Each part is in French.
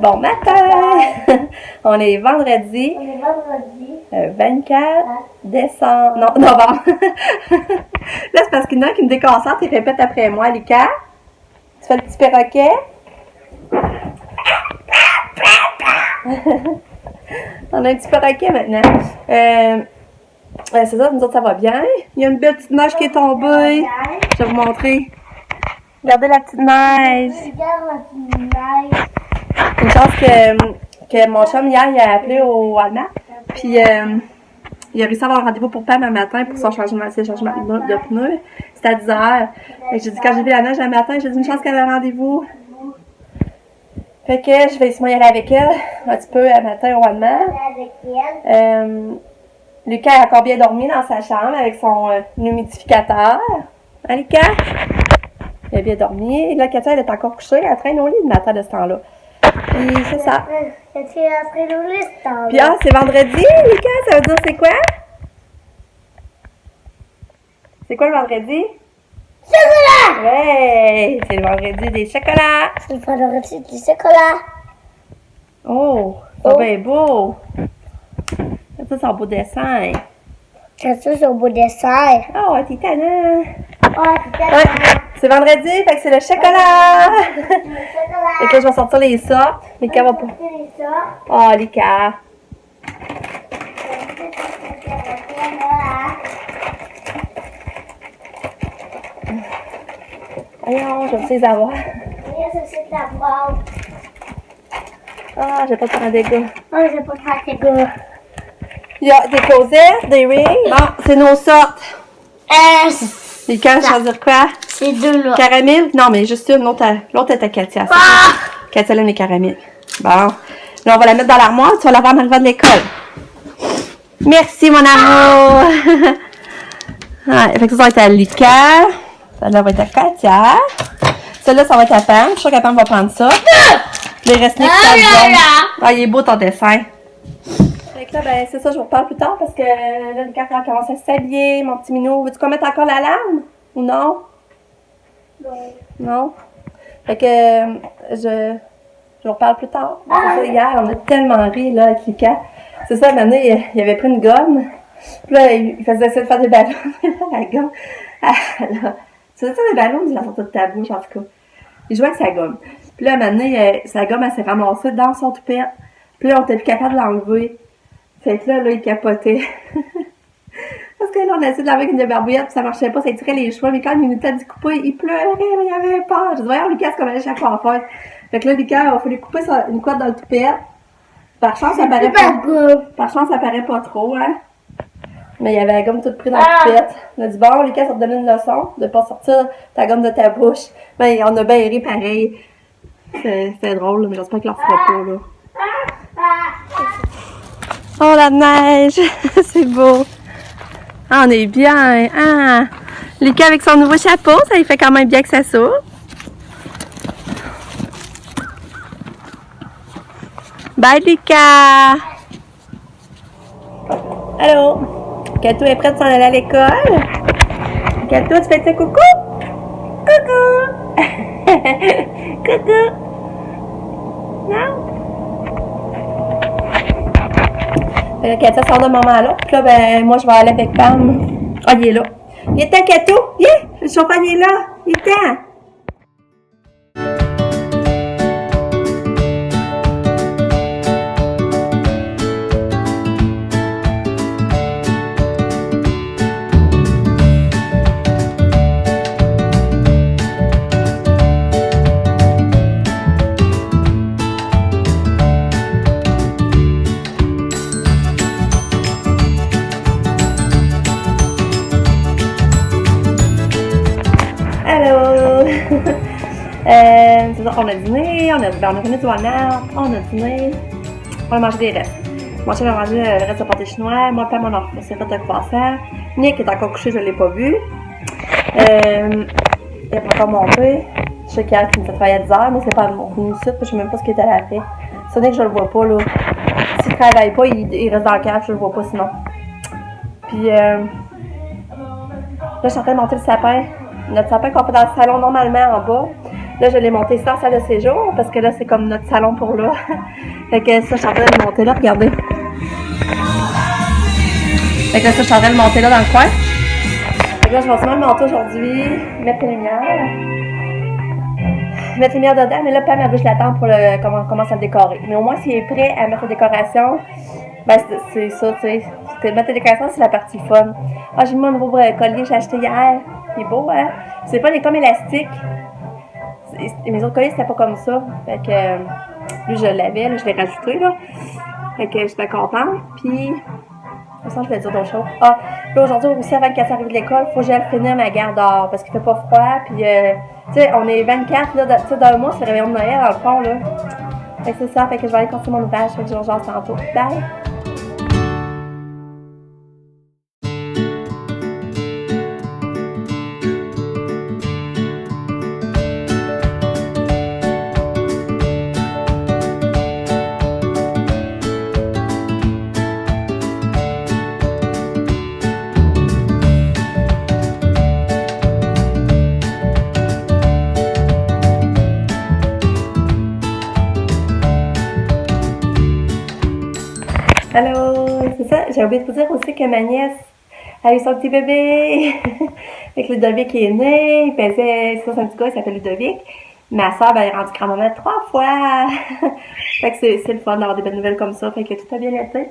Bon matin! On est vendredi. 24 décembre. Non, novembre. Là, c'est parce qu'il y en a qui me déconcentre et répète après moi. Lucas, tu fais le petit perroquet? On a un petit perroquet maintenant. C'est ça, nous autres, ça va bien. Il y a une belle petite neige qui est tombée. Je vais vous montrer. Regardez la petite neige. Regarde la petite neige. Une chance que mon chum, hier, il a appelé au Walmart. Puis, il a réussi à avoir un rendez-vous pour Pam un matin pour son changement de pneus. C'était à 10h. J'ai dit, quand j'ai vu la neige un matin, j'ai dit une chance qu'elle a un rendez-vous. Fait que je vais essayer d'y aller avec elle un petit peu un matin au Walmart. Lucas a encore bien dormi dans sa chambre avec son humidificateur. Hein, Lucas? Il a bien dormi. Là, Katia, elle est encore couchée. Elle traîne au lit le matin de ce temps-là. Puis c'est ça. Puis c'est vendredi, Lucas, ça veut dire c'est quoi? C'est quoi le vendredi? Chocolat! Ouais, c'est le vendredi des chocolats. C'est le vendredi du chocolat. Oh, c'est bien beau. Ça, c'est un beau dessin. C'est un beau dessin. Oh, t'es tannant. Ouais, c'est vendredi, fait que c'est le chocolat. Fait que je vais sortir les sortes. Lucas va pas. Oh, Lucas. Voyons, je vais essayer d'avoir. Ah, j'ai pas de prendre des gars. J'ai pas de des gars. Il y a des cosettes, des rings. Bon, c'est nos sortes. Lucas, choisir quoi? C'est deux là. Caramel? Non, mais juste une. L'autre est à Katia. Katia aime les caramels. Bon. Là, on va la mettre dans l'armoire. Tu vas l'avoir en arrivant de l'école. Merci, mon amour. Ouais, fait que ça va être à Lucas. Celle-là va être à Katia. Celle-là, ça va être à Pam. Je suis sûre que Pam va prendre ça. Les restes ah, il est beau ton dessin. Fait que là, ben, c'est ça, je vous reparle plus tard parce que là, Lucas va commencer à s'habiller. Mon petit minou. Veux-tu qu'on mette encore l'alarme? Ou non? Non? Fait que je vous reparle plus tard. Ça, hier, on a tellement ri là, avec Lucas. C'est ça, maintenant, il avait pris une gomme. Puis là, il faisait essayer de faire des ballons. La gomme. Là, tu sais, des ballons, il a sorti de ta bouche, en tout cas. Il jouait avec sa gomme. Puis là, maintenant, sa gomme, elle s'est ramassée dans son toupette. Puis là, on était plus capable de l'enlever. Fait que là, il capotait. Parce que là, on a essayé de laver avec une barbouillette, puis ça marchait pas, ça tirait les cheveux. Mais quand il était découpé, il pleurait, mais il avait peur. Je dis, voyons, Lucas, comme elle est chaque fois en fait. Fait que là, Lucas, il a fallu couper une couette dans le toupette. Par chance, ça paraît pas. Par chance, ça paraît pas trop, hein. Mais il y avait la gomme toute prise dans la toupette. On a dit, bon, Lucas, ça te donne une leçon de pas sortir ta gomme de ta bouche. Ben, on a bien ri pareil. C'était drôle, mais j'espère qu'il leur fera pas, là. Oh, la neige! C'est beau! Ah, on est bien! Ah! Lucas avec son nouveau chapeau, ça lui fait quand même bien que ça s'ouvre. Bye, Lucas! Allô? Kato est prête pour s'en aller à l'école? Kato, tu fais tes coucou? Coucou! Coucou! Non? Katia sort de moment à l'autre. Puis là, ben, moi, je vais aller avec Pam. Ah, il est là. Il est temps, Kato! Yeah! Le chauffeur, il est là! Il est temps! C'est ça, on a dîné, on a revenu du Walmart, on a dîné, on a mangé des restes. Mon chien a mangé le reste de pâté chinois, moi, Pam, on s'est fait de croissant. Nick est encore couché, je ne l'ai pas vu. Il n'a pas encore monté. Je sais qu'il a fini de travailler à 10h, mais c'est pas mon site, je ne sais même pas ce qu'il était allé après. Sonic, je le vois pas, là. S'il ne travaille pas, il reste dans le cave, je le vois pas sinon. Puis, là, je suis en train de monter le sapin. Notre sapin qu'on fait dans le salon normalement en bas. Là, je l'ai monté sans salle de séjour parce que là, c'est comme notre salon pour là. Fait que ça, je suis en train de le monter là, regardez. Fait que là, ça, je suis en train de le monter là dans le coin. Fait que là, je vais sûrement le monter aujourd'hui, mettre les lumières. Mettre les lumières dedans, mais là, Pam, elle veut que je l'attende pour commencer à le décorer. Mais au moins, s'il est prêt à mettre la décoration, ben, c'est ça, tu sais. Mettre la décoration, c'est la partie fun. Ah, j'ai mis mon nouveau collier que j'ai acheté hier. Il est beau, hein? C'est pas des comme élastiques. Mes autres colliers, c'était pas comme ça. Fait que, lui, je l'avais, là, je l'ai rajouté, là. Fait que j'étais contente. Puis, de toute façon, je vais dire d'autres choses. Ah, là, aujourd'hui, aussi, avant qu'elle s'arrive de l'école, il faut que j'aille finir ma garde dehors parce qu'il fait pas froid. Puis, tu sais, on est 24, là, tu sais, dans un mois, c'est le réveillon de Noël, dans le fond, là. Fait que c'est ça, fait que je vais aller continuer mon ouvrage. Fait que je vais genre tantôt. Bye! Allô, c'est ça, j'ai oublié de vous dire aussi que ma nièce a eu son petit bébé. Avec Ludovic qui est né, il pesait, c'est un petit gars, il s'appelle Ludovic. Ma soeur, ben, elle est rendue grand-maman 3 fois. Fait que c'est le fun d'avoir des bonnes nouvelles comme ça, fait que tout a bien été.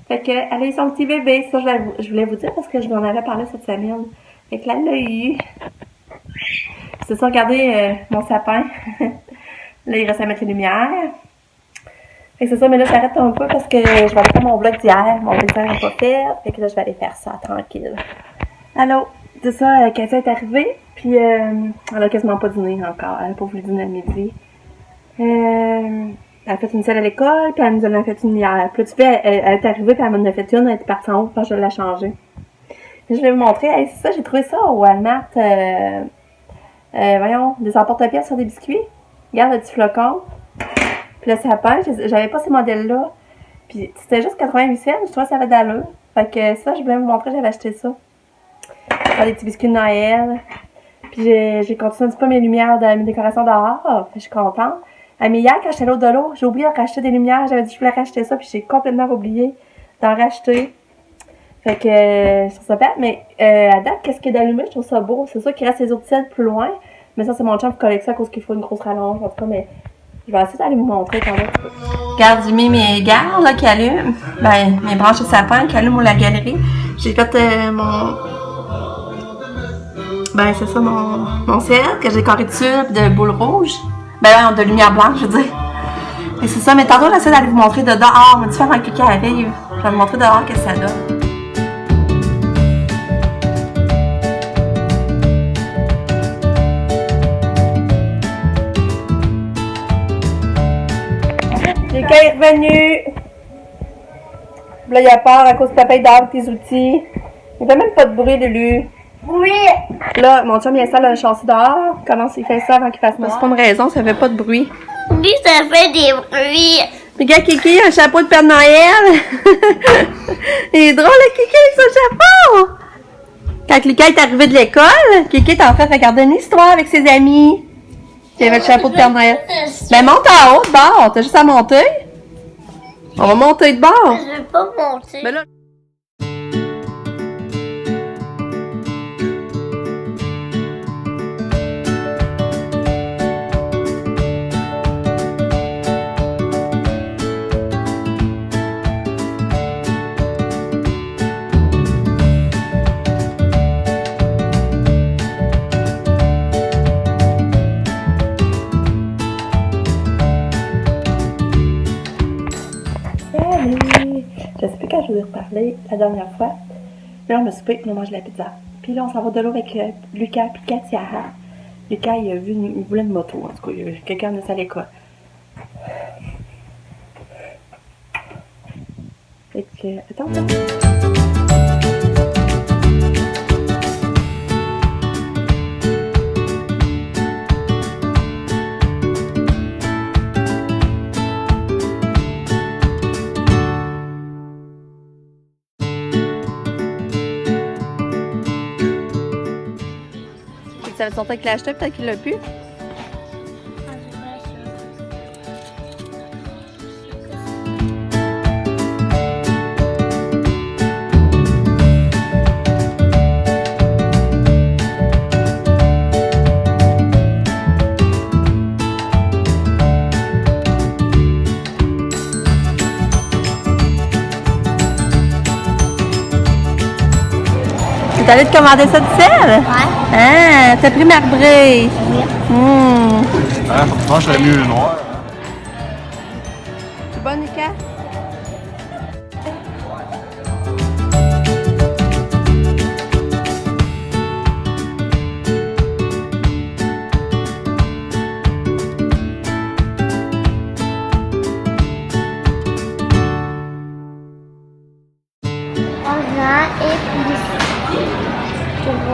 Fait que, elle a eu son petit bébé, ça je voulais vous dire parce que je m'en avais parlé cette semaine. Fait que là, elle l'a eu. C'est ça, regardez mon sapin. Là, il reste à mettre les lumières. Fait que c'est ça, mais là, j'arrête un peu parce que je vais aller faire mon vlog d'hier. Mon dessin n'est pas fait. Fait que là, je vais aller faire ça tranquille. Allô? C'est ça, Katia est arrivée. Puis, elle a quasiment pas dîné encore. Elle n'a pas voulu dîner à midi. Elle a fait une salle à l'école, puis elle nous en a fait une hier. Puis là, tu sais, elle est arrivée, puis elle m'en a fait une. Elle était partie en haut, puis je l'ai changée. Je vais vous montrer. Hey, c'est ça, j'ai trouvé ça au Walmart. Voyons, des emporte-pièces sur des biscuits. Regarde le petit flocon. Puis le sapin, j'avais pas ces modèles-là. Puis c'était juste 88 cents, je trouvais que ça avait d'allure. Fait que ça, je voulais vous montrer, j'avais acheté ça. Des petits biscuits de Noël. Puis j'ai continué un petit peu mes lumières de mes décorations dehors. Fait que je suis contente. Mais hier, quand j'étais l'eau de l'eau, j'ai oublié de racheter des lumières. J'avais dit que je voulais racheter ça, puis j'ai complètement oublié d'en racheter. Fait que je trouve ça bête. Mais à date, qu'est-ce qui est d'allumé, je trouve ça beau. C'est sûr qu'il reste les autres ciels plus loin. Mais ça, c'est mon chum qui collecte ça à cause qu'il faut une grosse rallonge. En tout cas, mais je vais essayer d'aller vous montrer quand même. Regarde, j'ai mis mes gardes là, qui allument. Ben, mes branches de sapin qui allument la galerie. J'ai fait mon... Ben, c'est ça, mon ciel que j'ai décoré dessus de boules rouges. Ben, de lumière blanche, je veux dire. Et c'est ça, mais tantôt, j'essaie d'aller vous montrer de dehors. Mais tu fais avant que quelqu'un arrive. Je vais vous montrer dehors qu'est-ce que ça donne. Lucas est revenu. Là, il a peur à cause que papa est dehors avec tes outils. Il fait même pas de bruit, Lulu. Oui. Là, mon chum, il installe un châssis dehors. Comment il fait ça avant qu'il fasse noir? C'est pas une raison, ça fait pas de bruit. Oui, ça fait des bruits. Regarde Kiki, un chapeau de Père Noël. Il est drôle, le Kiki, avec son chapeau. Quand Lucas est arrivé de l'école, Kiki est en train de regarder une histoire avec ses amis. Il avait le chapeau de Père Noël. Ben, monte en haut de bord. T'as juste à monter. On va monter de bord. Je veux pas monter. Ben là... Je sais plus quand je vous ai reparlé la dernière fois. Mais là, on a soupé, on a mangé de la pizza. Puis là, on s'en va de l'eau avec Lucas et Katia. Lucas, il voulait une moto, en tout cas. Il y a quelqu'un de ça à l'école. Fait que, attends. Ça va sortir avec l'acheteur, peut-être qu'il l'a pu. T'es allé te commander ça tout seul? Ouais. Ah, t'as pris marbré. Oui. Ah, franchement, j'aurais mieux le noir. C'est bon, Nika?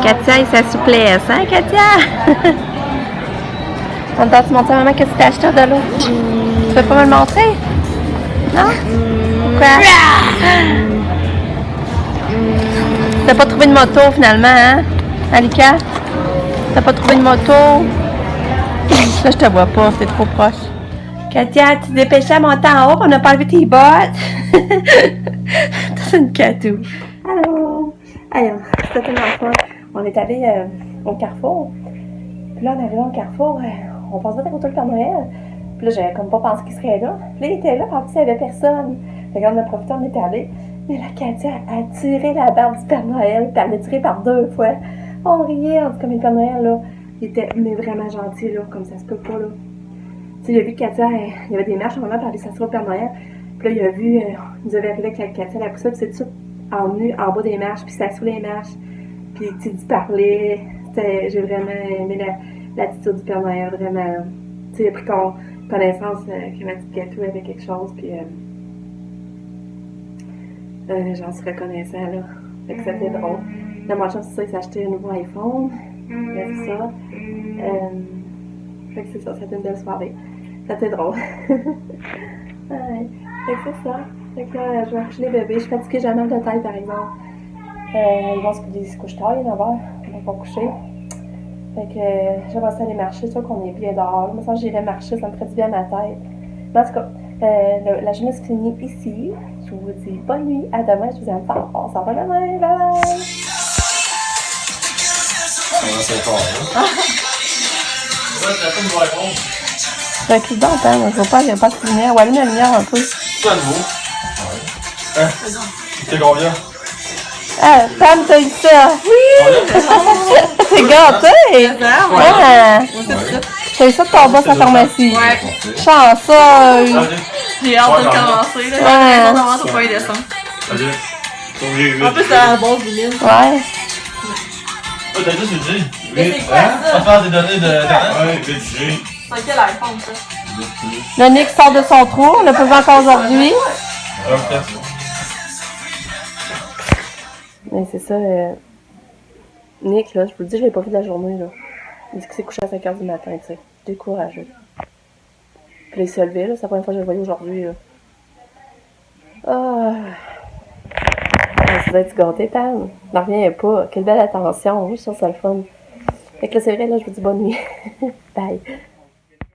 Katia et sa souplesse, hein, Katia? T'entends, tu montrer à maman qu'est-ce que t'as acheté de l'eau? Tu veux pas me le montrer? Non? Quoi? T'as pas trouvé de moto finalement, hein? Alika? T'as pas trouvé de moto? Là, je te vois pas, t'es trop proche. Katia, tu te dépêchais à monter en haut, on n'a pas enlevé tes bottes. C'est une catou. Allô? Allez, c'était tellement fun. On est allé au Carrefour. Puis là, on arrivait au Carrefour, on passait à côté du Père Noël. Puis là, j'avais comme pas pensé qu'il serait là. Puis là, il était là, en plus, il n'y avait personne. Fait qu'on a profité, on était allés. Mais la Katia a tiré la barbe du Père Noël, puis elle l'a tiré par 2 fois. On riait, en tout cas, mais le Père Noël, là, il était mais vraiment gentil, là, comme ça se peut pas, là. Tu sais, il a vu que Katia, il y avait des marches, on va aller s'assurer au Père Noël. Puis là, il a vu, il nous avait arrivé avec la Katia, la poussette, puis c'est tout emmené en bas des marches, puis s'assurer les marches. Puis, tu sais, d'y parler. J'ai vraiment aimé l'attitude du Père Noël, vraiment. Tu sais, il a pris connaissance que ma petite gâteau avait quelque chose, puis j'en suis reconnaissant, là. Fait que c'était drôle. Là, mon chum, c'est ça, il s'est acheté un nouveau iPhone. Il a fait ça. Fait que c'est ça, c'était une belle soirée. C'était drôle. Ouais. Fait que c'est ça. Fait que là, je vais coucher les bébés. Je suis fatiguée, j'ai mal de tête, par exemple. Ils vont se coucher tard, il est 9h. Ils vont pas coucher. Fait que j'aimerais ça aller marcher, c'est sûr qu'on est bien dehors. Moi, ça, j'irais marcher, ça me ferait du bien à ma tête. Mais en tout cas, la journée se finit ici. Je vous dis bonne nuit, à demain, je vous aime fort. On s'en va demain, bye bye! C'est fort, hein? Ouais, c'est la fin de mon iPhone. C'est un cul de dent, hein, il n'y a pas de lumière. Ouais, allume la lumière un peu. C'est à nouveau. Ouais. Hein? C'était combien? Ah, Pam, t'as eu ça! Oui! T'es gâtée! Ouais! T'as eu ça de ton boss à la pharmacie? Ouais. Chanceuse! J'ai hâte de le commencer. Là. Ouais. Normalement, c'est pas décembre. Ok. En plus, c'est à la base du mille. Ouais. Oh, t'as juste le G. Mais c'est quoi ça? On va faire des données de. Ouais, le G. C'est quel iPhone ça? Le Nick sort de son trou, on l'a pas vu encore aujourd'hui. Ok. Mais c'est ça, Nick, là, je vous le dis, je l'ai pas vu de la journée, là. Il dit qu'il s'est couché à 5h du matin, tu sais. Décourageux. Puis là, il s'est levé, là, c'est la première fois que je le voyais aujourd'hui, là. Ah. Ça doit être gâté, Pam. N'en reviens pas. Quelle belle attention. Oui, je trouve ça le fun. Fait que là, c'est vrai, là, je vous dis bonne nuit. Bye.